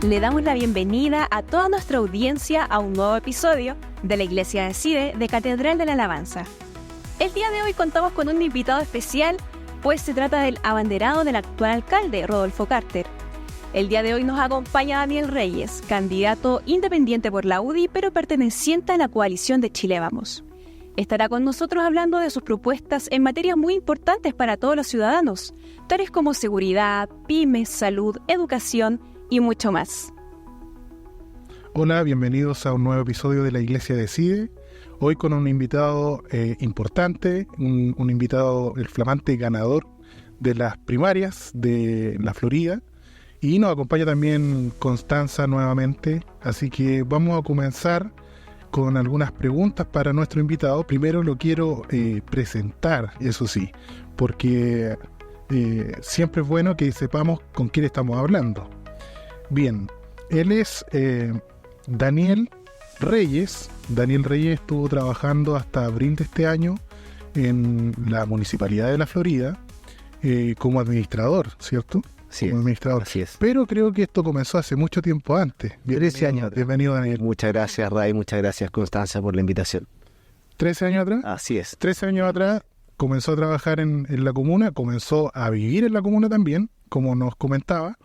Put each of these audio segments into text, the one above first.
Le damos la bienvenida a toda nuestra audiencia a un nuevo episodio de la Iglesia Decide de Catedral de la Alabanza. El día de hoy contamos con un invitado especial, pues se trata del abanderado del actual alcalde, Rodolfo Carter. El día de hoy nos acompaña Daniel Reyes, candidato independiente por la UDI, pero perteneciente a la coalición de Chile Vamos. Estará con nosotros hablando de sus propuestas en materias muy importantes para todos los ciudadanos, tales como seguridad, pymes, salud, educación y mucho más. Hola, bienvenidos a un nuevo episodio de La Iglesia Decide. Hoy con un invitado importante, un invitado, el flamante ganador de las primarias de la Florida. Y nos acompaña también Constanza nuevamente. Así que vamos a comenzar con algunas preguntas para nuestro invitado. Primero lo quiero presentar, eso sí, porque siempre es bueno que sepamos con quién estamos hablando. Bien, él es Daniel Reyes. Daniel Reyes estuvo trabajando hasta abril de este año en la Municipalidad de la Florida como administrador, ¿cierto? Sí, como administrador. Así es. Pero creo que esto comenzó hace mucho tiempo antes. 13 años. Bienvenido, Daniel. Muchas gracias, Ray. Muchas gracias, Constanza, por la invitación. 13 años atrás. Así es. 13 años atrás comenzó a trabajar en la comuna, comenzó a vivir en la comuna también, como nos comentaba.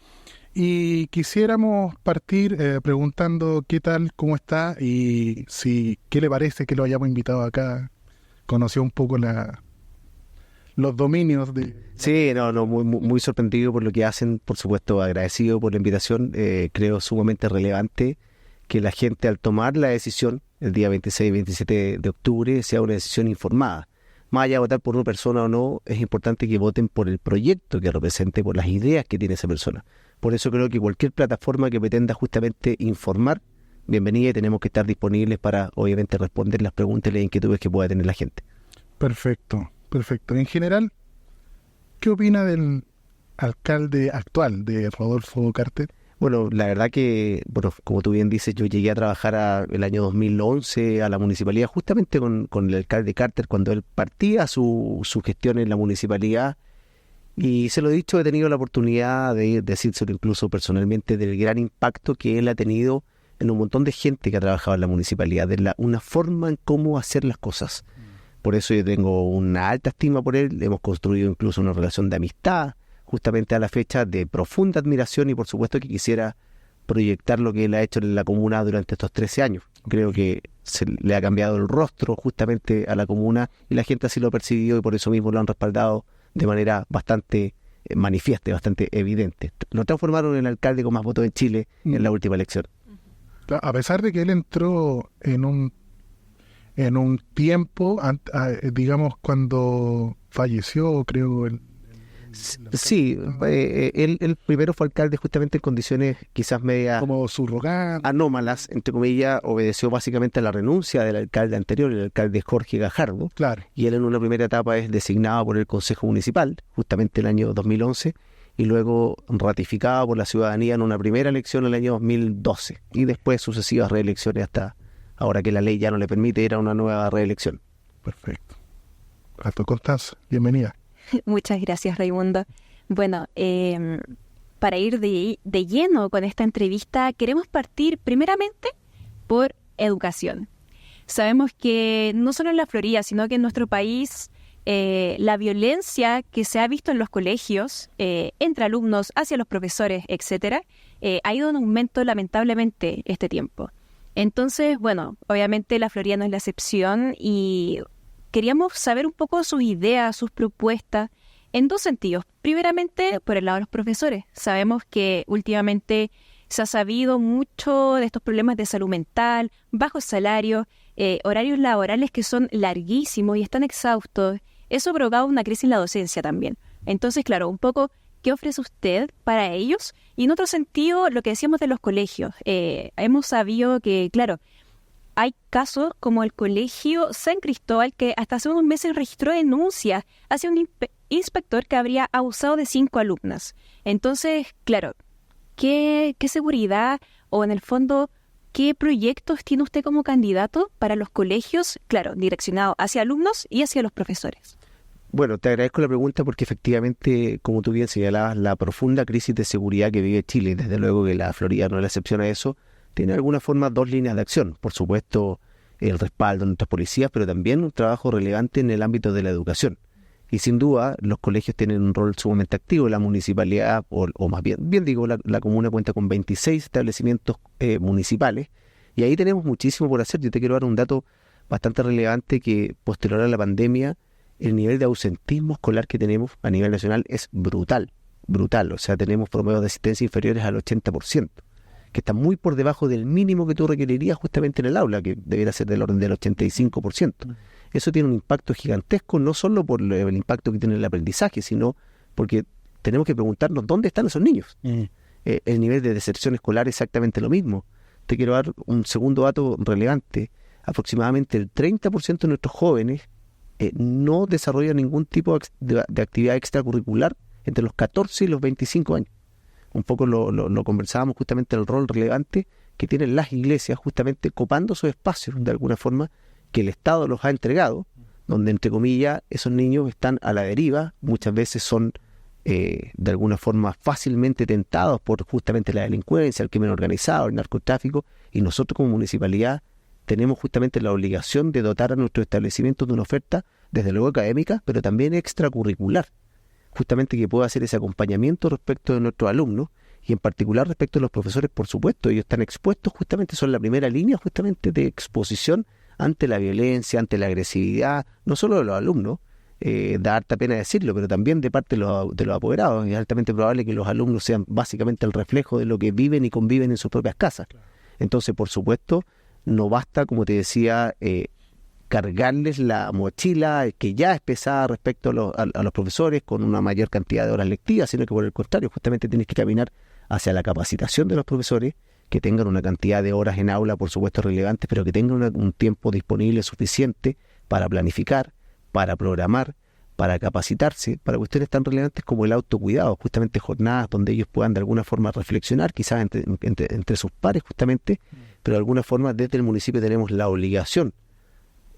Y quisiéramos partir preguntando qué tal, cómo está y qué le parece que lo hayamos invitado acá. Conoció un poco los dominios de... Sí, muy sorprendido por lo que hacen, por supuesto agradecido por la invitación. Creo sumamente relevante que la gente, al tomar la decisión el día 26 y 27 de octubre, sea una decisión informada. Más allá de votar por una persona o no, es importante que voten por el proyecto que represente, por las ideas que tiene esa persona. Por eso creo que cualquier plataforma que pretenda justamente informar, bienvenida, y tenemos que estar disponibles para, obviamente, responder las preguntas y las inquietudes que pueda tener la gente. Perfecto. En general, ¿qué opina del alcalde actual de Rodolfo Carter? Bueno, la verdad que, como tú bien dices, yo llegué a trabajar el año 2011 a la municipalidad justamente con el alcalde Carter cuando él partía su gestión en la municipalidad. Y se lo he dicho, he tenido la oportunidad de decírselo incluso personalmente del gran impacto que él ha tenido en un montón de gente que ha trabajado en la municipalidad, de una forma en cómo hacer las cosas. Por eso yo tengo una alta estima por él, hemos construido incluso una relación de amistad, justamente a la fecha de profunda admiración, y por supuesto que quisiera proyectar lo que él ha hecho en la comuna durante estos 13 años. Creo que se le ha cambiado el rostro justamente a la comuna y la gente así lo ha percibido y por eso mismo lo han respaldado de manera bastante manifiesta, bastante evidente. Lo transformaron en el alcalde con más votos en Chile en la última elección. A pesar de que él entró en un tiempo, digamos, cuando falleció, creo, Sí, él primero fue alcalde justamente en condiciones quizás medias como subrogante, anómalas, entre comillas, obedeció básicamente a la renuncia del alcalde anterior, el alcalde Jorge Gajardo. Claro. Y él en una primera etapa es designado por el Consejo Municipal, justamente el año 2011, y luego ratificado por la ciudadanía en una primera elección en el año 2012, y después sucesivas reelecciones hasta ahora que la ley ya no le permite ir a una nueva reelección. Perfecto. Constanza, bienvenida. Muchas gracias, Raimundo. Bueno, para ir de lleno con esta entrevista, queremos partir primeramente por educación. Sabemos que no solo en la Florida, sino que en nuestro país, la violencia que se ha visto en los colegios, entre alumnos, hacia los profesores, etcétera, ha ido en aumento lamentablemente este tiempo. Entonces, bueno, obviamente la Florida no es la excepción y queríamos saber un poco sus ideas, sus propuestas, en dos sentidos. Primeramente, por el lado de los profesores. Sabemos que últimamente se ha sabido mucho de estos problemas de salud mental, bajos salarios, horarios laborales que son larguísimos y están exhaustos. Eso ha provocado una crisis en la docencia también. Entonces, claro, un poco, ¿qué ofrece usted para ellos? Y en otro sentido, lo que decíamos de los colegios. Hemos sabido que, claro, hay casos como el Colegio San Cristóbal que hasta hace unos meses registró denuncias hacia un inspector que habría abusado de 5 alumnas. Entonces, claro, ¿qué seguridad o en el fondo qué proyectos tiene usted como candidato para los colegios, claro, direccionado hacia alumnos y hacia los profesores? Bueno, te agradezco la pregunta porque efectivamente, como tú bien señalabas, la profunda crisis de seguridad que vive Chile, y desde luego que la Florida no es la excepción a eso, tiene de alguna forma dos líneas de acción. Por supuesto, el respaldo de nuestras policías, pero también un trabajo relevante en el ámbito de la educación. Y sin duda, los colegios tienen un rol sumamente activo. La municipalidad, o más bien digo, la comuna cuenta con 26 establecimientos municipales, y ahí tenemos muchísimo por hacer. Yo te quiero dar un dato bastante relevante que posterior a la pandemia, el nivel de ausentismo escolar que tenemos a nivel nacional es brutal. O sea, tenemos promedios de asistencia inferiores al 80%, que está muy por debajo del mínimo que tú requerirías justamente en el aula, que debería ser del orden del 85%. Eso tiene un impacto gigantesco, no solo por el impacto que tiene el aprendizaje, sino porque tenemos que preguntarnos dónde están esos niños. El nivel de deserción escolar es exactamente lo mismo. Te quiero dar un segundo dato relevante. Aproximadamente el 30% de nuestros jóvenes no desarrollan ningún tipo de actividad extracurricular entre los 14 y los 25 años. Un poco lo conversábamos justamente el rol relevante que tienen las iglesias justamente copando esos espacios de alguna forma que el Estado los ha entregado, donde entre comillas esos niños están a la deriva, muchas veces son de alguna forma fácilmente tentados por justamente la delincuencia, el crimen organizado, el narcotráfico, y nosotros como municipalidad tenemos justamente la obligación de dotar a nuestros establecimientos de una oferta, desde luego académica, pero también extracurricular, justamente que pueda hacer ese acompañamiento respecto de nuestros alumnos, y en particular respecto de los profesores, por supuesto. Ellos están expuestos justamente, son la primera línea justamente de exposición ante la violencia, ante la agresividad, no solo de los alumnos, da harta pena decirlo, pero también de parte de los apoderados. Es altamente probable que los alumnos sean básicamente el reflejo de lo que viven y conviven en sus propias casas. Entonces, por supuesto, no basta, como te decía, cargarles la mochila que ya es pesada respecto a los profesores con una mayor cantidad de horas lectivas, sino que por el contrario, justamente tienes que caminar hacia la capacitación de los profesores, que tengan una cantidad de horas en aula, por supuesto, relevantes, pero que tengan un tiempo disponible suficiente para planificar, para programar, para capacitarse, para cuestiones tan relevantes como el autocuidado, justamente jornadas donde ellos puedan de alguna forma reflexionar, quizás entre sus pares justamente, pero de alguna forma desde el municipio tenemos la obligación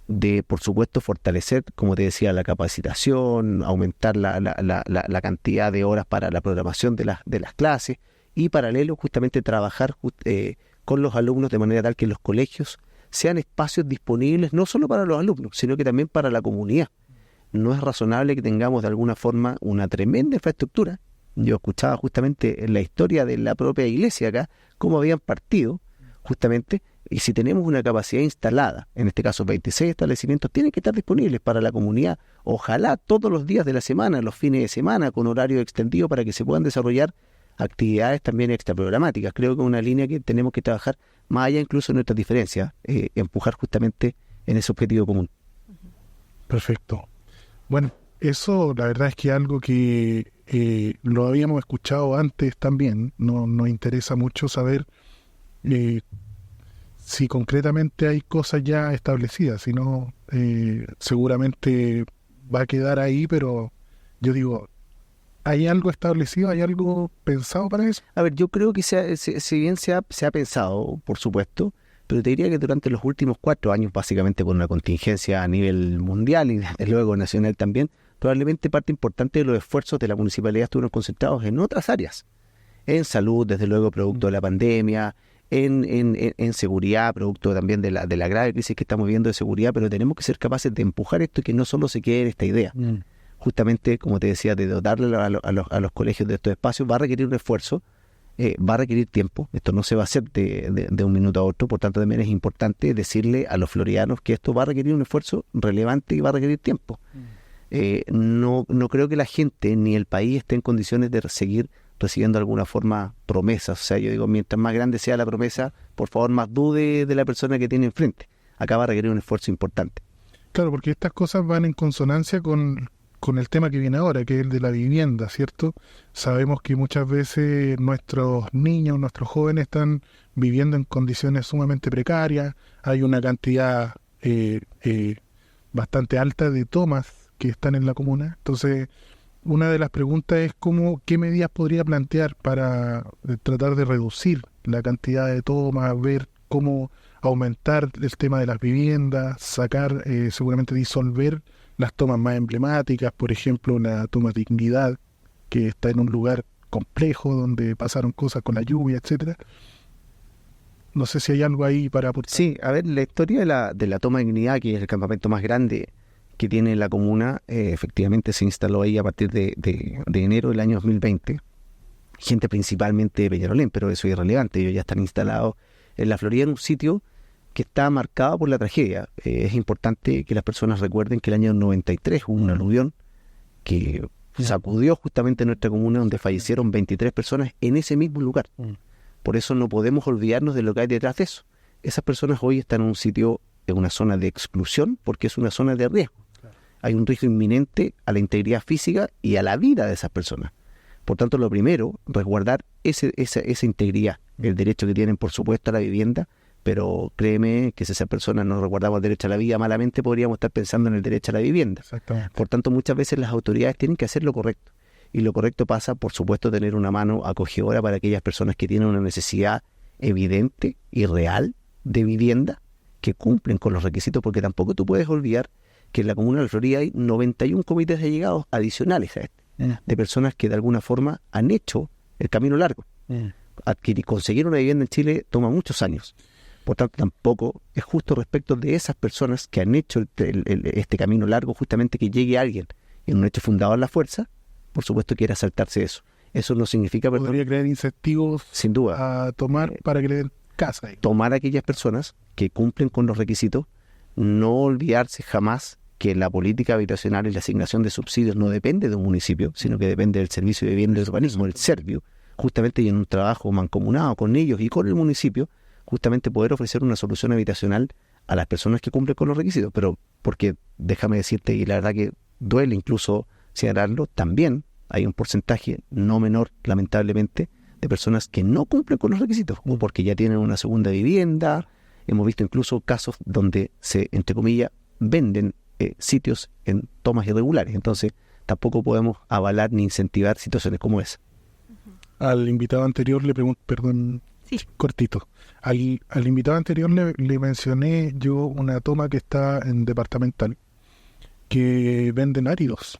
de, por supuesto, fortalecer, como te decía, la capacitación, aumentar la cantidad de horas para la programación de las clases, y paralelo justamente trabajar con los alumnos de manera tal que los colegios sean espacios disponibles no solo para los alumnos, sino que también para la comunidad. No es razonable que tengamos de alguna forma una tremenda infraestructura. Yo escuchaba justamente en la historia de la propia iglesia acá, cómo habían partido justamente, y si tenemos una capacidad instalada, en este caso 26 establecimientos, tienen que estar disponibles para la comunidad, ojalá todos los días de la semana, los fines de semana, con horario extendido para que se puedan desarrollar actividades también extraprogramáticas. Creo que es una línea que tenemos que trabajar más allá incluso de nuestras diferencias, empujar justamente en ese objetivo común. Perfecto. Bueno, eso la verdad es que algo que lo habíamos escuchado antes también. Nos interesa mucho saber si concretamente hay cosas ya establecidas. Si no, seguramente va a quedar ahí, pero yo digo, ¿hay algo establecido? ¿Hay algo pensado para eso? A ver, yo creo que si bien se ha pensado, por supuesto, pero te diría que durante los últimos 4 años, básicamente por una contingencia a nivel mundial y desde luego nacional también, probablemente parte importante de los esfuerzos de la municipalidad estuvieron concentrados en otras áreas, en salud, desde luego producto de la pandemia, en seguridad, producto también de la grave crisis que estamos viviendo de seguridad, pero tenemos que ser capaces de empujar esto y que no solo se quede en esta idea. Justamente, como te decía, de dotarle a los colegios de estos espacios va a requerir un esfuerzo, va a requerir tiempo. Esto no se va a hacer de un minuto a otro, por tanto también es importante decirle a los floridanos que esto va a requerir un esfuerzo relevante y va a requerir tiempo. No creo que la gente ni el país esté en condiciones de seguir recibiendo de alguna forma promesas. O sea, yo digo, mientras más grande sea la promesa, por favor, más dude de la persona que tiene enfrente. Acá va a requerir un esfuerzo importante. Claro, porque estas cosas van en consonancia con el tema que viene ahora, que es el de la vivienda, ¿cierto? Sabemos que muchas veces nuestros niños, nuestros jóvenes están viviendo en condiciones sumamente precarias, hay una cantidad bastante alta de tomas que están en la comuna. Entonces, una de las preguntas es ¿qué medidas podría plantear para tratar de reducir la cantidad de tomas, ver cómo aumentar el tema de las viviendas, sacar, seguramente disolver las tomas más emblemáticas, por ejemplo, la toma Dignidad, que está en un lugar complejo donde pasaron cosas con la lluvia, etcétera. No sé si hay algo ahí para aportar. Sí, a ver, la historia de la toma de Dignidad, que es el campamento más grande que tiene la comuna, efectivamente se instaló ahí a partir de enero del año 2020. Gente principalmente de Peñalolén, pero eso es irrelevante, ellos ya están instalados en la Florida, en un sitio que está marcado por la tragedia. Es importante que las personas recuerden que el año 93 hubo un aluvión que sacudió justamente nuestra comuna, donde fallecieron 23 personas en ese mismo lugar. Por eso no podemos olvidarnos de lo que hay detrás de eso. Esas personas hoy están en un sitio, en una zona de exclusión, porque es una zona de riesgo. Hay un riesgo inminente a la integridad física y a la vida de esas personas. Por tanto, lo primero, resguardar esa integridad, el derecho que tienen, por supuesto, a la vivienda, pero créeme que si esas personas no resguardamos el derecho a la vida, malamente podríamos estar pensando en el derecho a la vivienda. Exactamente. Por tanto, muchas veces las autoridades tienen que hacer lo correcto. Y lo correcto pasa, por supuesto, tener una mano acogedora para aquellas personas que tienen una necesidad evidente y real de vivienda, que cumplen con los requisitos, porque tampoco tú puedes olvidar que en la comuna de Florida hay 91 comités de allegados adicionales a este, de personas que de alguna forma han hecho el camino largo. Conseguir una vivienda en Chile toma muchos años. Por tanto, tampoco es justo respecto de esas personas que han hecho este camino largo, justamente que llegue alguien en un hecho fundado en la fuerza, por supuesto quiera saltarse eso. Eso no significa... Podría crear incentivos sin duda a tomar para que le den casa. Tomar a aquellas personas que cumplen con los requisitos, no olvidarse jamás que la política habitacional y la asignación de subsidios no depende de un municipio, sino que depende del Servicio de Vivienda y Urbanismo, el Servio, justamente, y en un trabajo mancomunado con ellos y con el municipio, justamente poder ofrecer una solución habitacional a las personas que cumplen con los requisitos. Pero porque déjame decirte, y la verdad que duele incluso señalarlo, también hay un porcentaje no menor, lamentablemente, de personas que no cumplen con los requisitos, o porque ya tienen una segunda vivienda. Hemos visto incluso casos donde se, entre comillas, venden sitios en tomas irregulares. Entonces, tampoco podemos avalar ni incentivar situaciones como esa. Al invitado anterior le pregunto, perdón, sí, cortito. Al invitado anterior le mencioné yo una toma que está en Departamental, que venden áridos.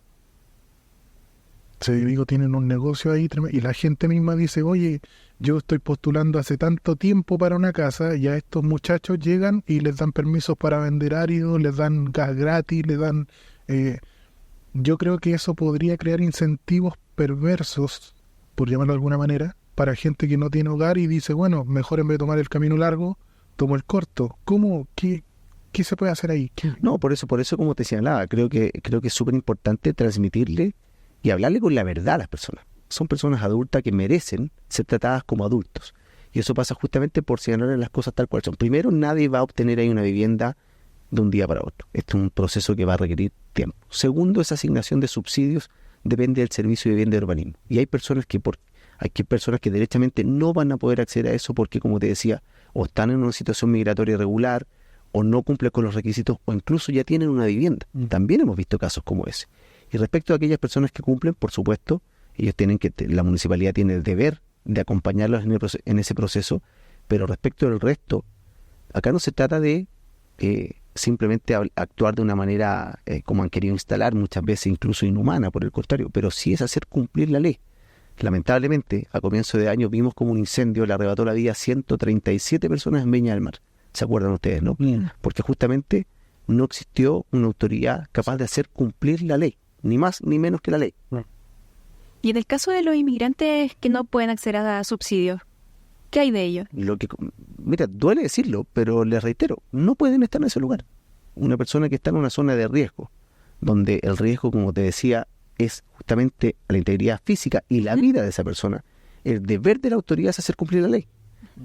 Tienen un negocio ahí y la gente misma dice, oye, yo estoy postulando hace tanto tiempo para una casa y a estos muchachos llegan y les dan permisos para vender áridos, les dan gas gratis, les dan... yo creo que eso podría crear incentivos perversos, por llamarlo de alguna manera, para gente que no tiene hogar y dice, bueno, mejor en vez de tomar el camino largo, tomo el corto. ¿Cómo? ¿Qué se puede hacer ahí? No, por eso como te señalaba, creo que es súper importante transmitirle y hablarle con la verdad a las personas. Son personas adultas que merecen ser tratadas como adultos. Y eso pasa justamente por señalarle las cosas tal cual son. Primero, nadie va a obtener ahí una vivienda de un día para otro. Este es un proceso que va a requerir tiempo. Segundo, esa asignación de subsidios depende del Servicio de Vivienda y Urbanismo. Y hay personas que derechamente no van a poder acceder a eso porque, como te decía, o están en una situación migratoria irregular, o no cumplen con los requisitos, o incluso ya tienen una vivienda. También hemos visto casos como ese. Y respecto a aquellas personas que cumplen, por supuesto, la municipalidad tiene el deber de acompañarlos en ese proceso, pero respecto del resto, acá no se trata de simplemente actuar de una manera como han querido instalar, muchas veces incluso inhumana, por el contrario, pero sí es hacer cumplir la ley. Lamentablemente, a comienzo de año vimos como un incendio le arrebató la vida a 137 personas en Viña del Mar. ¿Se acuerdan ustedes, no? Porque justamente no existió una autoridad capaz de hacer cumplir la ley, ni más ni menos que la ley. Y en el caso de los inmigrantes que no pueden acceder a subsidios, ¿qué hay de ellos? Mira, duele decirlo, pero les reitero, no pueden estar en ese lugar. Una persona que está en una zona de riesgo, donde el riesgo, como te decía, es justamente la integridad física y la vida de esa persona. El deber de la autoridad es hacer cumplir la ley.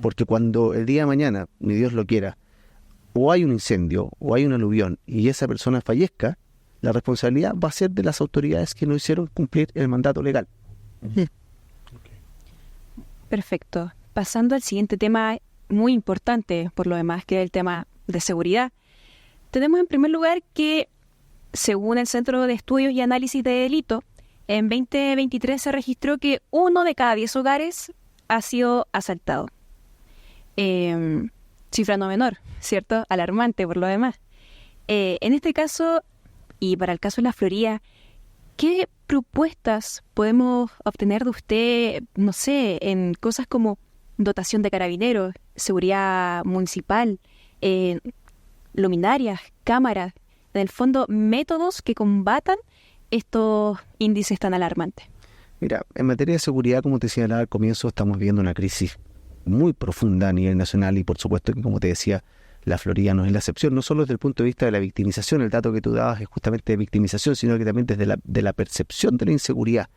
Porque cuando el día de mañana, ni Dios lo quiera, o hay un incendio, o hay un aluvión, y esa persona fallezca, la responsabilidad va a ser de las autoridades que no hicieron cumplir el mandato legal. Perfecto. Pasando al siguiente tema muy importante, por lo demás, que es el tema de seguridad. Tenemos en primer lugar que, según el Centro de Estudios y Análisis de Delito, en 2023 se registró que 1 de cada 10 hogares ha sido asaltado. Cifra no menor, ¿cierto? Alarmante por lo demás. En este caso, Y para el caso de la Florida, ¿qué propuestas podemos obtener de usted, no sé, en cosas como dotación de carabineros, seguridad municipal, luminarias, cámaras, en el fondo métodos que combatan estos índices tan alarmantes? Mira, en materia de seguridad, como te decía al comienzo, estamos viviendo una crisis muy profunda a nivel nacional y por supuesto que, como te decía, la Florida no es la excepción, no solo desde el punto de vista de la victimización, el dato que tú dabas es justamente de victimización, sino que también desde la percepción de la inseguridad.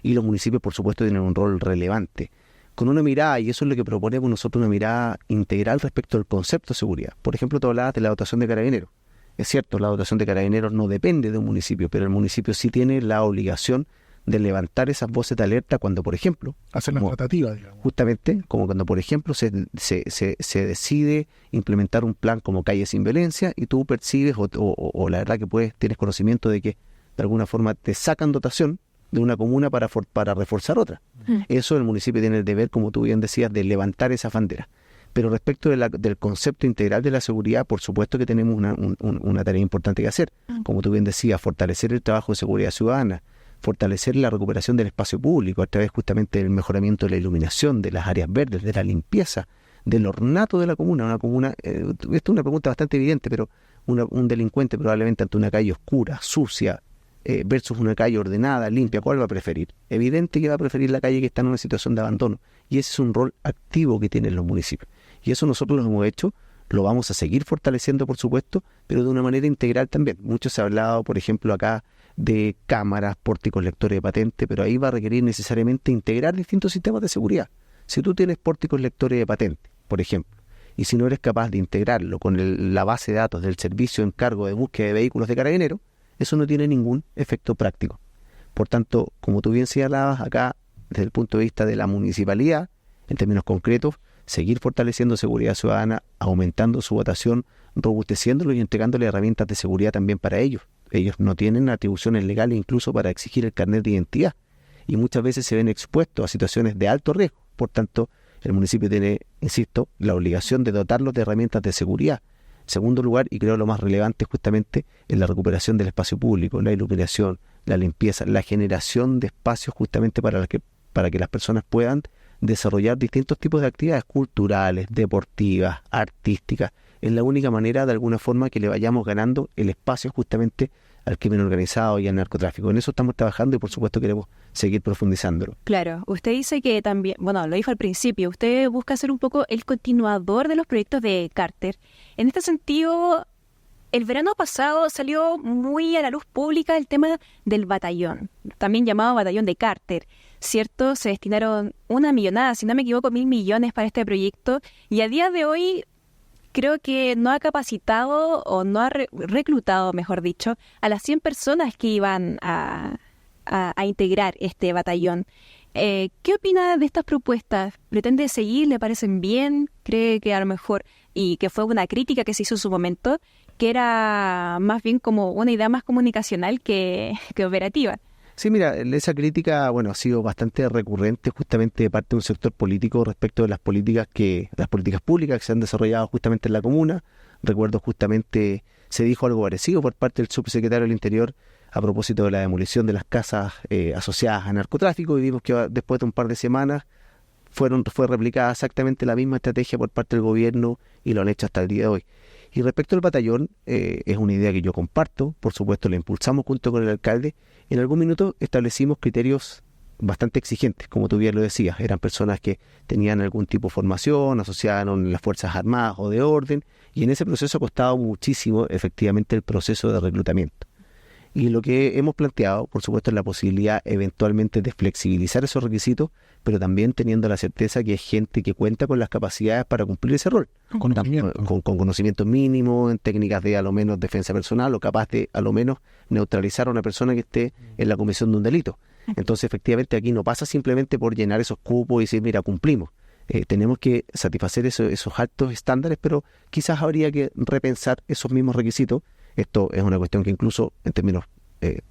Y los municipios, por supuesto, tienen un rol relevante. Con una mirada, y eso es lo que proponemos nosotros, una mirada integral respecto al concepto de seguridad. Por ejemplo, tú hablabas de la dotación de carabineros. Es cierto, la dotación de carabineros no depende de un municipio, pero el municipio sí tiene la obligación de levantar esas voces de alerta cuando, por ejemplo, hacer las tratativas, digamos. Justamente, como cuando, por ejemplo, se decide implementar un plan como Calle Sin Violencia y tú percibes o la verdad que tienes conocimiento de que de alguna forma te sacan dotación de una comuna para reforzar otra. Eso el municipio tiene el deber, como tú bien decías, de levantar esa bandera. Pero respecto del concepto integral de la seguridad, por supuesto que tenemos una tarea importante que hacer. Como tú bien decías, fortalecer el trabajo de seguridad ciudadana, fortalecer la recuperación del espacio público a través justamente del mejoramiento de la iluminación, de las áreas verdes, de la limpieza, del ornato de la comuna. Una comuna, esto es una pregunta bastante evidente, pero un delincuente probablemente ante una calle oscura, sucia, versus una calle ordenada, limpia, ¿cuál va a preferir? Evidente que va a preferir la calle que está en una situación de abandono. Y ese es un rol activo que tienen los municipios. Y eso nosotros lo hemos hecho, lo vamos a seguir fortaleciendo, por supuesto, pero de una manera integral también. Mucho se ha hablado, por ejemplo, acá de cámaras, pórticos lectores de patente, pero ahí va a requerir necesariamente integrar distintos sistemas de seguridad. Si tú tienes pórticos lectores de patente, por ejemplo, y si no eres capaz de integrarlo con la base de datos del servicio en cargo de búsqueda de vehículos de carabineros, eso no tiene ningún efecto práctico. Por tanto, como tú bien señalabas acá, desde el punto de vista de la municipalidad, en términos concretos, seguir fortaleciendo seguridad ciudadana, aumentando su votación, robusteciéndolo y entregándole herramientas de seguridad también para ellos. Ellos no tienen atribuciones legales incluso para exigir el carnet de identidad y muchas veces se ven expuestos a situaciones de alto riesgo. Por tanto, el municipio tiene, insisto, la obligación de dotarlos de herramientas de seguridad. En segundo lugar, y creo lo más relevante justamente, es la recuperación del espacio público, la iluminación, la limpieza, la generación de espacios justamente para que las personas puedan desarrollar distintos tipos de actividades culturales, deportivas, artísticas. Es la única manera, de alguna forma, que le vayamos ganando el espacio justamente al crimen organizado y al narcotráfico. En eso estamos trabajando y, por supuesto, queremos seguir profundizándolo. Claro, usted dice que también, bueno, lo dijo al principio, usted busca ser un poco el continuador de los proyectos de Carter. En este sentido, el verano pasado salió muy a la luz pública el tema del batallón, también llamado batallón de Carter, ¿cierto? Se destinaron 1 millonada, si no me equivoco, 1.000 millones para este proyecto y a día de hoy creo que no ha capacitado o no ha reclutado, mejor dicho, a las 100 personas que iban a integrar este batallón. ¿Qué opina de estas propuestas? ¿Pretende seguir? ¿Le parecen bien? ¿Cree que a lo mejor, y que fue una crítica que se hizo en su momento, que era más bien como una idea más comunicacional que operativa? Sí, mira, esa crítica, ha sido bastante recurrente justamente de parte de un sector político respecto de las políticas públicas que se han desarrollado justamente en la comuna. Recuerdo justamente se dijo algo parecido por parte del subsecretario del Interior a propósito de la demolición de las casas asociadas a narcotráfico y vimos que después de un par de semanas fue replicada exactamente la misma estrategia por parte del gobierno y lo han hecho hasta el día de hoy. Y respecto al batallón, es una idea que yo comparto, por supuesto la impulsamos junto con el alcalde. En algún minuto establecimos criterios bastante exigentes, como tú bien lo decías, eran personas que tenían algún tipo de formación, asociadas en las Fuerzas Armadas o de orden, y en ese proceso ha costado muchísimo efectivamente el proceso de reclutamiento. Y lo que hemos planteado, por supuesto, es la posibilidad eventualmente de flexibilizar esos requisitos, pero también teniendo la certeza que es gente que cuenta con las capacidades para cumplir ese rol. Con conocimiento mínimo, en técnicas de a lo menos defensa personal o capaz de a lo menos neutralizar a una persona que esté en la comisión de un delito. Entonces, efectivamente, aquí no pasa simplemente por llenar esos cupos y decir, mira, cumplimos. Tenemos que satisfacer esos altos estándares, pero quizás habría que repensar esos mismos requisitos. Esto es una cuestión que incluso en términos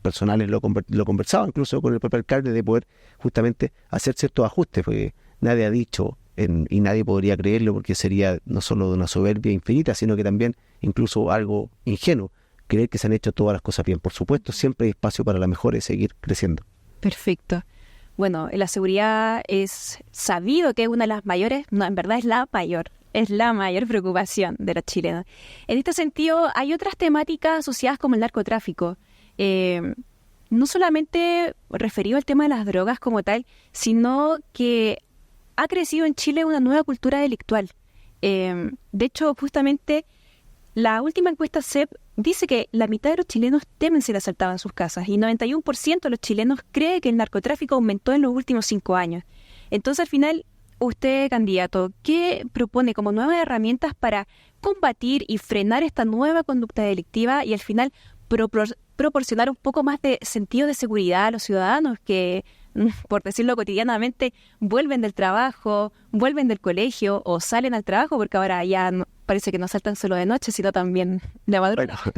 personales lo conversaba incluso con el propio alcalde de poder justamente hacer ciertos ajustes, porque nadie ha dicho y nadie podría creerlo porque sería no solo de una soberbia infinita, sino que también incluso algo ingenuo, creer que se han hecho todas las cosas bien. Por supuesto, siempre hay espacio para la mejora y seguir creciendo. Perfecto. Bueno, la seguridad es sabido que es una de las mayores, no, en verdad es la mayor preocupación de los chilenos. En este sentido, hay otras temáticas asociadas como el narcotráfico. No solamente referido al tema de las drogas como tal, sino que ha crecido en Chile una nueva cultura delictual. De hecho, justamente, la última encuesta CEP dice que la mitad de los chilenos temen ser asaltados en sus casas y 91% de los chilenos cree que el narcotráfico aumentó en los últimos 5 años. Entonces, al final, usted, candidato, ¿qué propone como nuevas herramientas para combatir y frenar esta nueva conducta delictiva y al final proporcionar un poco más de sentido de seguridad a los ciudadanos que, por decirlo cotidianamente, vuelven del trabajo, vuelven del colegio o salen al trabajo, porque ahora ya parece que no saltan solo de noche, sino también de madrugada? Bueno,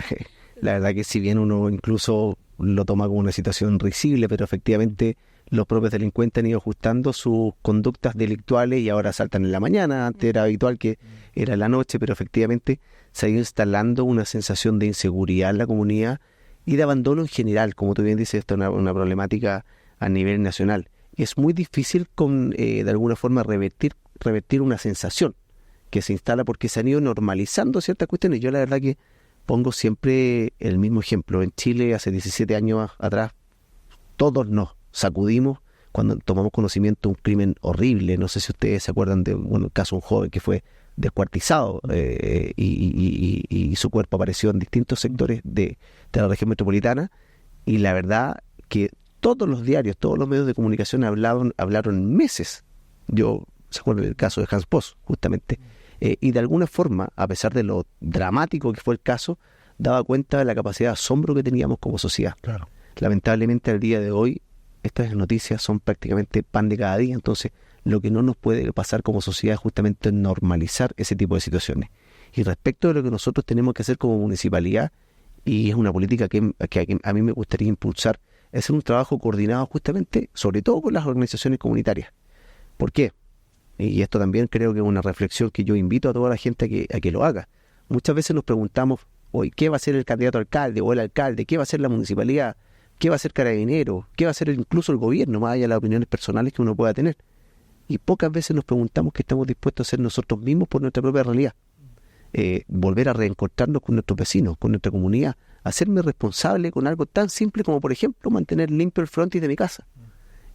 la verdad que si bien uno incluso lo toma como una situación risible, pero efectivamente los propios delincuentes han ido ajustando sus conductas delictuales y ahora saltan en la mañana. Antes era habitual que era en la noche, pero efectivamente se ha ido instalando una sensación de inseguridad en la comunidad y de abandono en general. Como tú bien dices, esto es una problemática a nivel nacional. Y es muy difícil de alguna forma revertir una sensación que se instala porque se han ido normalizando ciertas cuestiones. Yo la verdad que pongo siempre el mismo ejemplo. En Chile hace 17 años atrás todos nos sacudimos cuando tomamos conocimiento de un crimen horrible. No sé si ustedes se acuerdan de el caso de un joven que fue descuartizado y su cuerpo apareció en distintos sectores de la región metropolitana, y la verdad que todos los diarios, todos los medios de comunicación hablaron meses. ¿Se acuerdan del caso de Hans Post, justamente? Y de alguna forma, a pesar de lo dramático que fue el caso, daba cuenta de la capacidad de asombro que teníamos como sociedad. Claro. Lamentablemente, al día de hoy, estas noticias son prácticamente pan de cada día. Entonces, lo que no nos puede pasar como sociedad es justamente normalizar ese tipo de situaciones. Y respecto de lo que nosotros tenemos que hacer como municipalidad, y es una política que a mí me gustaría impulsar, es hacer un trabajo coordinado justamente, sobre todo con las organizaciones comunitarias. ¿Por qué? Y esto también creo que es una reflexión que yo invito a toda la gente a que lo haga. Muchas veces nos preguntamos, hoy, ¿qué va a hacer el candidato a alcalde o el alcalde? ¿Qué va a hacer la municipalidad? ¿Qué va a hacer Carabineros? ¿Qué va a hacer incluso el gobierno, más allá de las opiniones personales que uno pueda tener? Y pocas veces nos preguntamos qué estamos dispuestos a hacer nosotros mismos por nuestra propia realidad. Volver a reencontrarnos con nuestros vecinos, con nuestra comunidad, hacerme responsable con algo tan simple como, por ejemplo, mantener limpio el frontis de mi casa.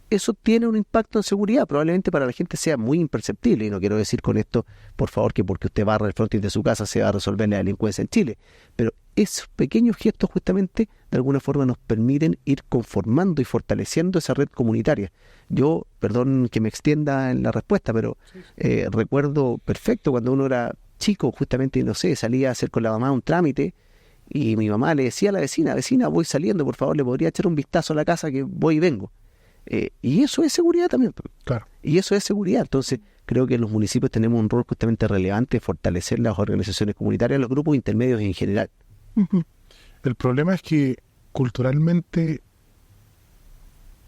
Eso tiene un impacto en seguridad, probablemente para la gente sea muy imperceptible, y no quiero decir con esto, por favor, que porque usted barra el frontis de su casa se va a resolver la delincuencia en Chile, pero esos pequeños gestos justamente de alguna forma nos permiten ir conformando y fortaleciendo esa red comunitaria. Yo, perdón que me extienda en la respuesta, pero recuerdo perfecto cuando uno era chico, justamente, no sé, salía a hacer con la mamá un trámite y mi mamá le decía a la vecina, voy saliendo, por favor, le podría echar un vistazo a la casa que voy y vengo. Y eso es seguridad también. Claro. Y eso es seguridad. Entonces, creo que los municipios tenemos un rol justamente relevante de fortalecer las organizaciones comunitarias, los grupos intermedios en general. Uh-huh. El problema es que culturalmente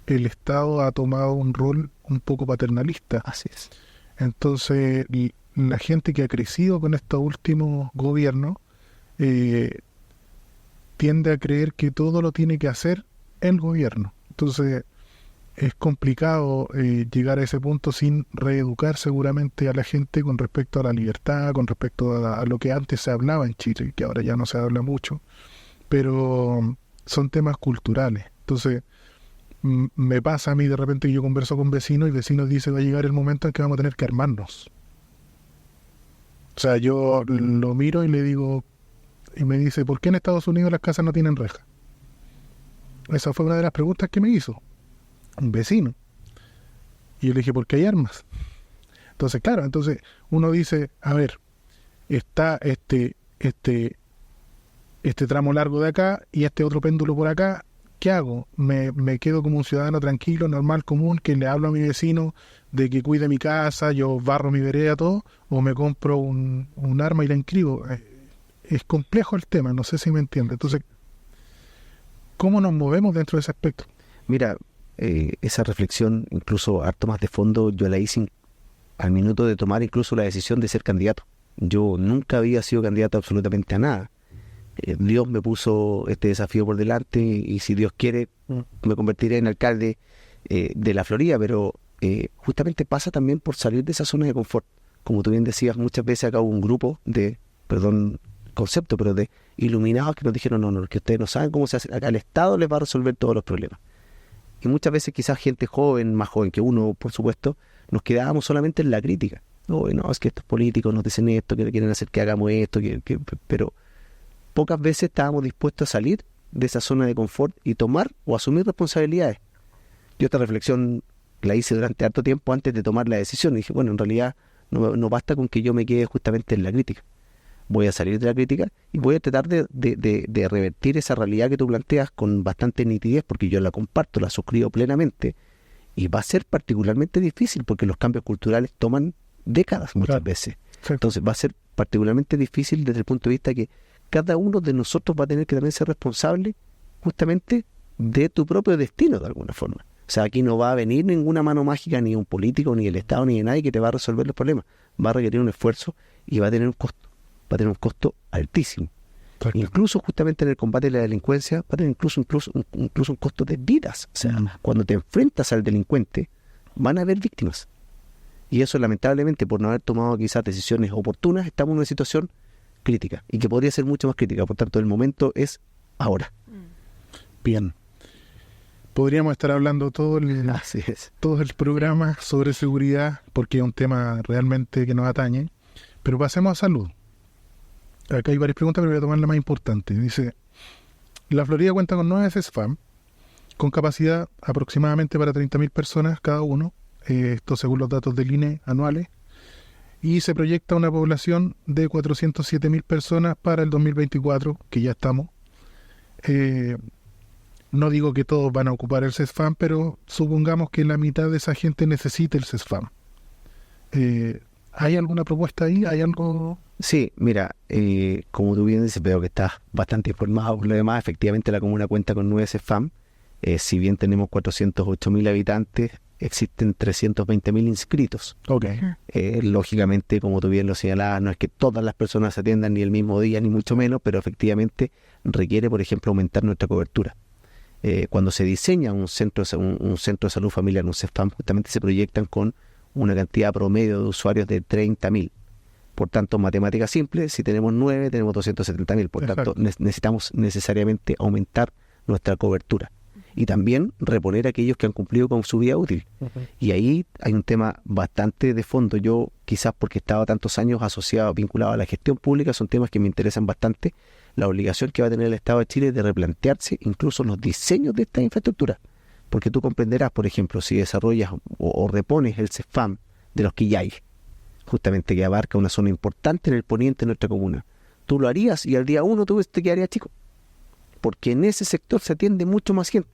el Estado ha tomado un rol un poco paternalista. Así es. Entonces, la gente que ha crecido con estos últimos gobiernos tiende a creer que todo lo tiene que hacer el gobierno. Entonces, es complicado llegar a ese punto sin reeducar seguramente a la gente con respecto a la libertad, con respecto a lo que antes se hablaba en Chile, que ahora ya no se habla mucho, pero son temas culturales. Entonces, me pasa a mí de repente que yo converso con vecinos y vecinos dicen va a llegar el momento en que vamos a tener que armarnos. O sea, yo lo miro y le digo, y me dice, ¿por qué en Estados Unidos las casas no tienen reja? Esa fue una de las preguntas que me hizo un vecino. Y yo le dije, ¿por qué hay armas? Entonces, claro, uno dice, a ver, está este tramo largo de acá y este otro péndulo por acá, ¿qué hago? ¿Me quedo como un ciudadano tranquilo, normal, común, que le hablo a mi vecino de que cuide mi casa, yo barro mi vereda, todo, o me compro un arma y la inscribo? Es complejo el tema, no sé si me entiende. Entonces, ¿cómo nos movemos dentro de ese aspecto? Mira, esa reflexión, incluso harto más de fondo, yo la hice al minuto de tomar incluso la decisión de ser candidato. Yo nunca había sido candidato absolutamente a nada, Dios me puso este desafío por delante y si Dios quiere me convertiré en alcalde de la Florida, pero justamente pasa también por salir de esa zona de confort. Como tú bien decías, muchas veces acá hubo un grupo de, perdón, concepto, pero de iluminados que nos dijeron, no, que ustedes no saben cómo se hace, acá el Estado les va a resolver todos los problemas. Y muchas veces quizás gente joven, más joven que uno, por supuesto, nos quedábamos solamente en la crítica. No, es que estos políticos nos dicen esto, que quieren hacer que hagamos esto, pero pocas veces estábamos dispuestos a salir de esa zona de confort y tomar o asumir responsabilidades. Yo esta reflexión la hice durante harto tiempo antes de tomar la decisión y dije, bueno, en realidad no basta con que yo me quede justamente en la crítica. Voy a salir de la crítica y voy a tratar de revertir esa realidad que tú planteas con bastante nitidez, porque yo la comparto, la suscribo plenamente, y va a ser particularmente difícil porque los cambios culturales toman décadas muchas veces. Sí. Entonces va a ser particularmente difícil desde el punto de vista que cada uno de nosotros va a tener que también ser responsable justamente de tu propio destino de alguna forma. O sea, aquí no va a venir ninguna mano mágica, ni un político, ni el Estado, ni de nadie que te va a resolver los problemas. Va a requerir un esfuerzo y va a tener un costo. Va a tener un costo altísimo. Exacto. Incluso justamente en el combate de la delincuencia va a tener incluso un costo de vidas. O sea, cuando te enfrentas al delincuente, van a haber víctimas. Y eso, lamentablemente, por no haber tomado quizás decisiones oportunas, estamos en una situación crítica y que podría ser mucho más crítica. Por tanto, el momento es ahora. Bien. Podríamos estar hablando todo Así es. todo el programa sobre seguridad, porque es un tema realmente que nos atañe. Pero pasemos a salud. Acá hay varias preguntas, pero voy a tomar la más importante. Dice, la Florida cuenta con 9 CESFAM, con capacidad aproximadamente para 30.000 personas cada uno, esto según los datos del INE anuales, y se proyecta una población de 407.000 personas para el 2024, que ya estamos. No digo que todos van a ocupar el CESFAM, pero supongamos que la mitad de esa gente necesite el CESFAM. ¿Hay alguna propuesta ahí? ¿Hay algo...? Sí, mira, como tú bien dices, veo que estás bastante informado por lo demás. Efectivamente, la comuna cuenta con 9 CESFAM. Si bien tenemos 408.000 habitantes, existen 320.000 inscritos. Ok. Lógicamente, como tú bien lo señalabas, no es que todas las personas se atiendan ni el mismo día, ni mucho menos, pero efectivamente requiere, por ejemplo, aumentar nuestra cobertura. Cuando se diseña un centro de salud familiar, un CESFAM, justamente se proyectan con una cantidad promedio de usuarios de 30.000. Por tanto, matemática simple, si tenemos 9, tenemos 270.000. Por tanto, necesitamos necesariamente aumentar nuestra cobertura. Y también reponer a aquellos que han cumplido con su vida útil. Y ahí hay un tema bastante de fondo. Yo, quizás porque he estado tantos años asociado, vinculado a la gestión pública, son temas que me interesan bastante. La obligación que va a tener el Estado de Chile de replantearse incluso los diseños de esta infraestructura. Porque tú comprenderás, por ejemplo, si desarrollas o repones el CESFAM de los Quillay, justamente que abarca una zona importante en el poniente de nuestra comuna, tú lo harías y al día 1 tú te quedarías chico. Porque en ese sector se atiende mucho más gente.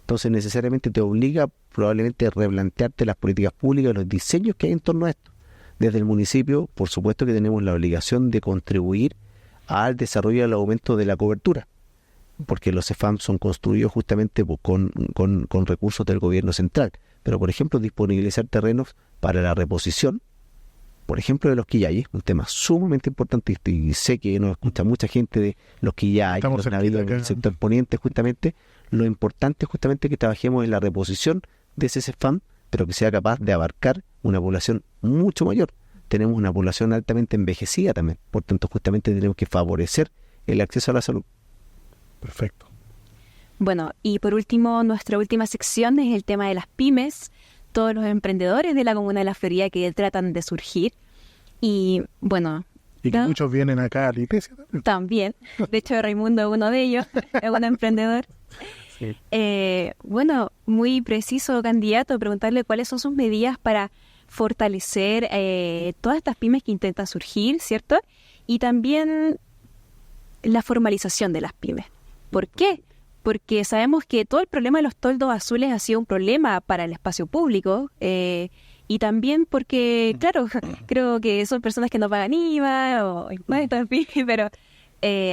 Entonces necesariamente te obliga probablemente a replantearte las políticas públicas, los diseños que hay en torno a esto. Desde el municipio, por supuesto que tenemos la obligación de contribuir al desarrollo y al aumento de la cobertura, porque los CESFAM son construidos justamente con recursos del gobierno central. Pero, por ejemplo, disponibilizar terrenos para la reposición, por ejemplo, de los Quillay, un tema sumamente importante, y sé que nos escucha mucha gente de los Quillay, los navíos del sector poniente, justamente. Lo importante es justamente que trabajemos en la reposición de ese CESFAM, pero que sea capaz de abarcar una población mucho mayor. Tenemos una población altamente envejecida también, por tanto justamente tenemos que favorecer el acceso a la salud. Perfecto. Bueno, y por último, nuestra última sección es el tema de las pymes, todos los emprendedores de la comuna de La Florida que tratan de surgir. Y bueno... Y que muchos vienen acá a la iglesia también. También. De hecho, Raimundo es uno de ellos, es un emprendedor. Sí. Bueno, muy preciso, candidato, preguntarle cuáles son sus medidas para fortalecer todas estas pymes que intentan surgir, ¿cierto? Y también la formalización de las pymes. ¿Por qué? Porque sabemos que todo el problema de los toldos azules ha sido un problema para el espacio público, y también porque, claro, creo que son personas que no pagan IVA o impuestos, en fin, pero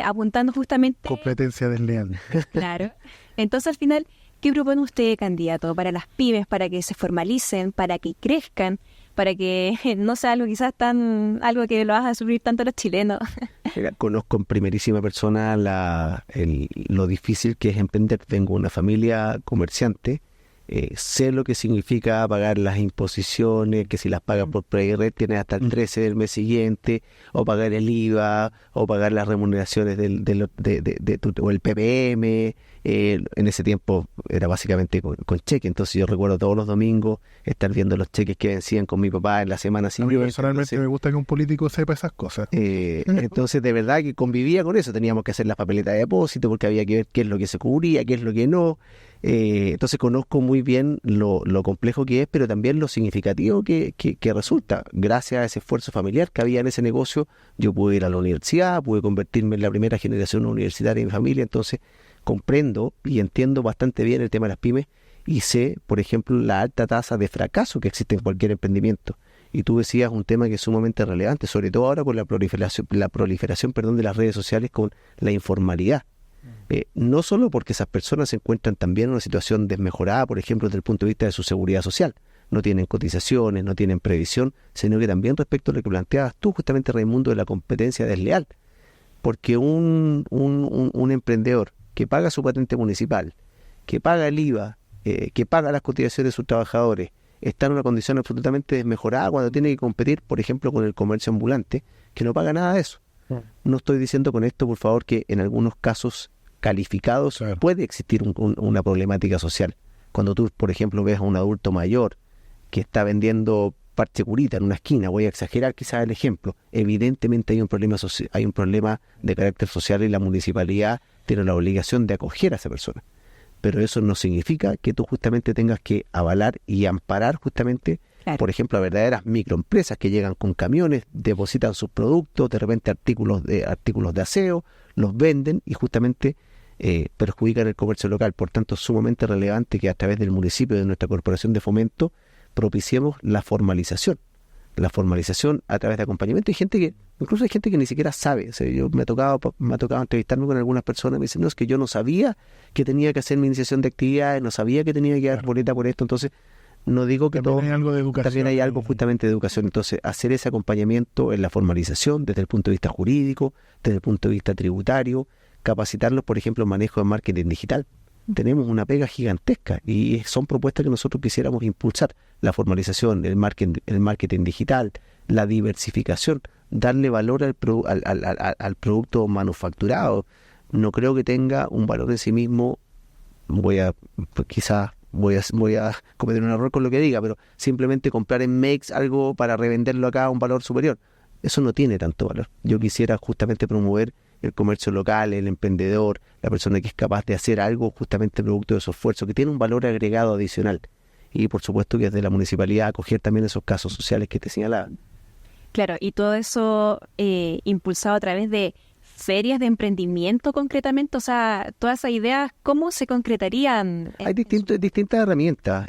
apuntando justamente... Competencia desleal. Claro. Entonces, al final, ¿qué propone usted, candidato, para las pymes, para que se formalicen, para que crezcan? para que no sea algo quizás algo que lo haga sufrir tanto los chilenos. Mira, conozco en primerísima persona lo difícil que es emprender. Vengo de una familia comerciante. Sé lo que significa pagar las imposiciones, que si las pagas por PREIRED tienes hasta el 13 del mes siguiente, o pagar el IVA, o pagar las remuneraciones o el PPM. En ese tiempo era básicamente con cheque, entonces yo recuerdo todos los domingos estar viendo los cheques que vencían con mi papá en la semana A siguiente. mí personalmente me gusta que un político sepa esas cosas. Entonces de verdad que convivía con eso, teníamos que hacer las papeletas de depósito porque había que ver qué es lo que se cubría, qué es lo que no. Entonces conozco muy bien lo complejo que es, pero también lo significativo que resulta. Gracias a ese esfuerzo familiar que había en ese negocio, yo pude ir a la universidad, pude convertirme en la primera generación universitaria de mi familia. Entonces comprendo y entiendo bastante bien el tema de las pymes y sé, por ejemplo, la alta tasa de fracaso que existe en cualquier emprendimiento. Y tú decías un tema que es sumamente relevante, sobre todo ahora con la proliferación de las redes sociales, con la informalidad. No solo porque esas personas se encuentran también en una situación desmejorada, por ejemplo, desde el punto de vista de su seguridad social, no tienen cotizaciones, no tienen previsión, sino que también respecto a lo que planteabas tú, justamente, Raimundo, de la competencia desleal. Porque un emprendedor que paga su patente municipal, que paga el IVA, que paga las cotizaciones de sus trabajadores, está en una condición absolutamente desmejorada cuando tiene que competir, por ejemplo, con el comercio ambulante, que no paga nada de eso. No estoy diciendo con esto, por favor, que en algunos casos calificados puede existir una problemática social. Cuando tú, por ejemplo, ves a un adulto mayor que está vendiendo parche curita en una esquina, voy a exagerar quizás el ejemplo, evidentemente hay un problema de carácter social y la municipalidad tiene la obligación de acoger a esa persona. Pero eso no significa que tú justamente tengas que avalar y amparar justamente, por ejemplo, a verdaderas microempresas que llegan con camiones, depositan sus productos, de repente artículos de aseo, los venden y justamente perjudican el comercio local. Por tanto, es sumamente relevante que a través del municipio, de nuestra corporación de fomento, propiciemos la formalización a través de acompañamiento. Incluso hay gente que ni siquiera sabe. O sea, me ha tocado entrevistarme con algunas personas y me dicen, no, es que yo no sabía que tenía que hacer mi iniciación de actividades, no sabía que tenía que dar boleta por esto. Entonces, no digo que también hay algo de educación. También hay algo justamente de educación. Entonces, hacer ese acompañamiento en la formalización desde el punto de vista jurídico, desde el punto de vista tributario, capacitarlos, por ejemplo, en manejo de marketing digital. Tenemos una pega gigantesca y son propuestas que nosotros quisiéramos impulsar. La formalización, el marketing digital, la diversificación, darle valor al producto manufacturado. No creo que tenga un valor en sí mismo. Quizás voy a cometer un error con lo que diga, pero simplemente comprar en Makes algo para revenderlo acá a un valor superior. Eso no tiene tanto valor. Yo quisiera justamente promover el comercio local, el emprendedor, la persona que es capaz de hacer algo justamente producto de su esfuerzo, que tiene un valor agregado adicional. Y por supuesto que desde la municipalidad acoger también esos casos sociales que te señalaba. Claro, y todo eso impulsado a través de ferias de emprendimiento concretamente, o sea, todas esas ideas, ¿cómo se concretarían? Hay distintas herramientas.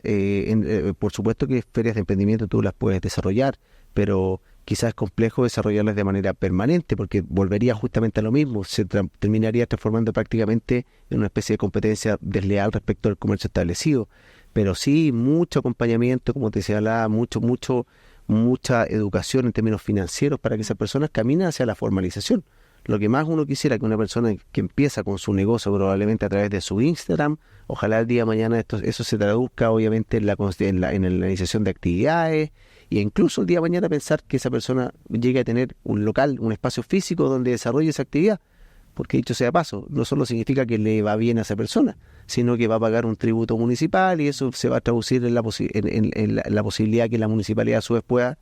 Por supuesto que ferias de emprendimiento tú las puedes desarrollar, pero quizás es complejo desarrollarlas de manera permanente porque volvería justamente a lo mismo, se terminaría transformando prácticamente en una especie de competencia desleal respecto al comercio establecido. Pero sí, mucho acompañamiento, como te decía, mucha educación en términos financieros para que esas personas caminen hacia la formalización. Lo que más uno quisiera que una persona que empieza con su negocio probablemente a través de su Instagram, ojalá el día de mañana eso se traduzca obviamente en la iniciación de actividades, e incluso el día de mañana pensar que esa persona llegue a tener un local, un espacio físico donde desarrolle esa actividad, porque dicho sea paso, no solo significa que le va bien a esa persona, sino que va a pagar un tributo municipal y eso se va a traducir en la posibilidad que la municipalidad a su vez pueda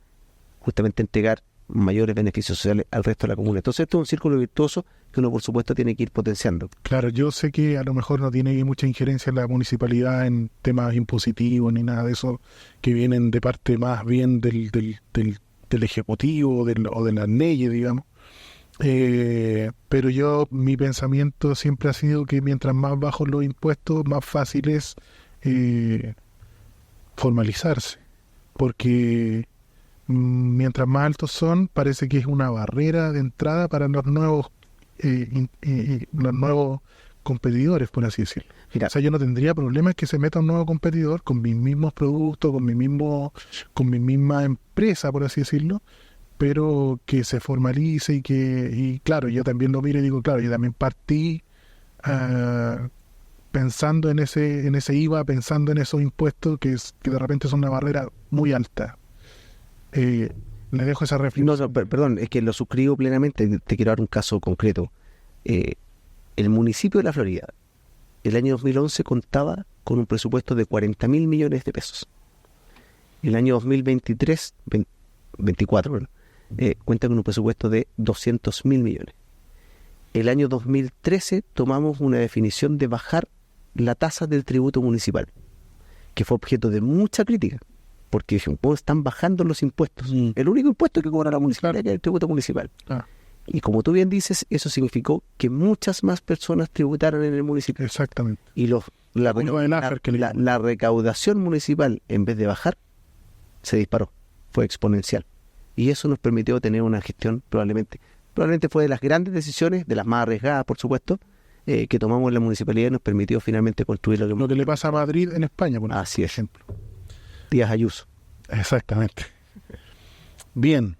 justamente entregar mayores beneficios sociales al resto de la comuna. Entonces esto es un círculo virtuoso que uno por supuesto tiene que ir potenciando. Claro, yo sé que a lo mejor no tiene mucha injerencia la municipalidad en temas impositivos ni nada de eso, que vienen de parte más bien del Ejecutivo o de las leyes, digamos. Pero mi pensamiento siempre ha sido que mientras más bajos los impuestos, más fácil es formalizarse, porque mientras más altos son, parece que es una barrera de entrada para los nuevos competidores, por así decirlo. Mira, O sea, yo no tendría problemas que se meta un nuevo competidor con mis mismos productos, con mi misma empresa, por así decirlo, pero que se formalice y claro, yo también lo miro y digo, claro, yo también partí pensando en ese IVA, pensando en esos impuestos que de repente son una barrera muy alta. Le dejo esa reflexión. perdón, es que lo suscribo plenamente. Te quiero dar un caso concreto. El municipio de La Florida, el año 2011 contaba con un presupuesto de 40.000 millones de pesos. El año 24, ¿verdad? Cuenta con un presupuesto de 200.000 millones. El año 2013 tomamos una definición de bajar la tasa del tributo municipal, que fue objeto de mucha crítica, porque dijeron, están bajando los impuestos. El único impuesto que cobra la municipalidad es el tributo municipal. Y como tú bien dices, eso significó que muchas más personas tributaron en el municipio. Exactamente. Y la recaudación municipal, en vez de bajar, se disparó, fue exponencial. Y eso nos permitió tener una gestión probablemente fue de las grandes decisiones, de las más arriesgadas, por supuesto, que tomamos en la municipalidad y nos permitió finalmente construir lo que le pasa a Madrid en España, por ejemplo. Díaz Ayuso. Exactamente. Bien.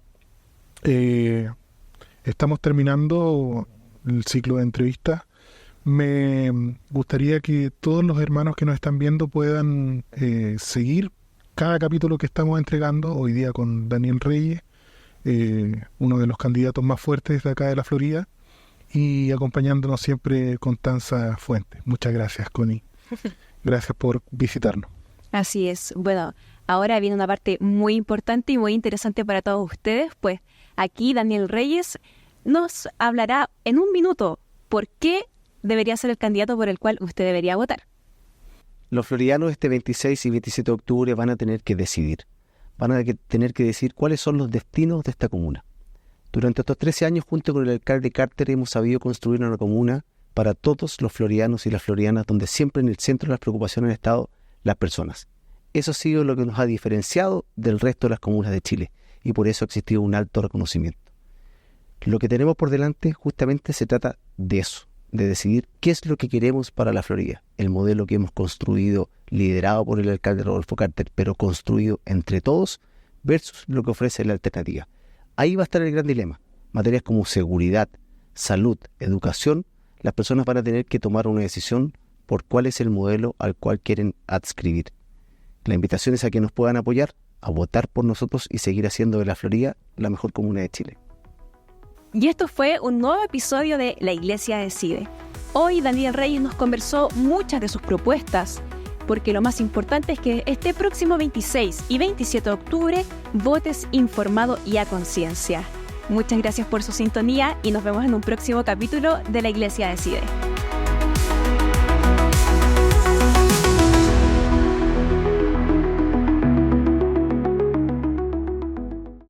Estamos terminando el ciclo de entrevistas. Me gustaría que todos los hermanos que nos están viendo puedan seguir cada capítulo que estamos entregando hoy día con Daniel Reyes, uno de los candidatos más fuertes de acá de la Florida, y acompañándonos siempre Constanza Fuentes. Muchas gracias, Connie. Gracias por visitarnos. Así es. Bueno, ahora viene una parte muy importante y muy interesante para todos ustedes, pues aquí Daniel Reyes nos hablará en un minuto por qué debería ser el candidato por el cual usted debería votar. Los floridanos este 26 y 27 de octubre van a tener que decidir. Van a tener que decir cuáles son los destinos de esta comuna. Durante estos 13 años, junto con el alcalde Carter, hemos sabido construir una comuna para todos los floridanos y las floridanas, donde siempre en el centro de las preocupaciones han estado las personas. Eso ha sido lo que nos ha diferenciado del resto de las comunas de Chile, y por eso ha existido un alto reconocimiento. Lo que tenemos por delante justamente se trata de eso, de decidir qué es lo que queremos para la Florida, el modelo que hemos construido, liderado por el alcalde Rodolfo Carter, pero construido entre todos, versus lo que ofrece la alternativa. Ahí va a estar el gran dilema. Materias como seguridad, salud, educación, las personas van a tener que tomar una decisión por cuál es el modelo al cual quieren adscribir. La invitación es a que nos puedan apoyar, a votar por nosotros y seguir haciendo de la Florida la mejor comuna de Chile. Y esto fue un nuevo episodio de La Iglesia Decide. Hoy Daniel Reyes nos conversó muchas de sus propuestas, porque lo más importante es que este próximo 26 y 27 de octubre votes informado y a conciencia. Muchas gracias por su sintonía y nos vemos en un próximo capítulo de La Iglesia Decide.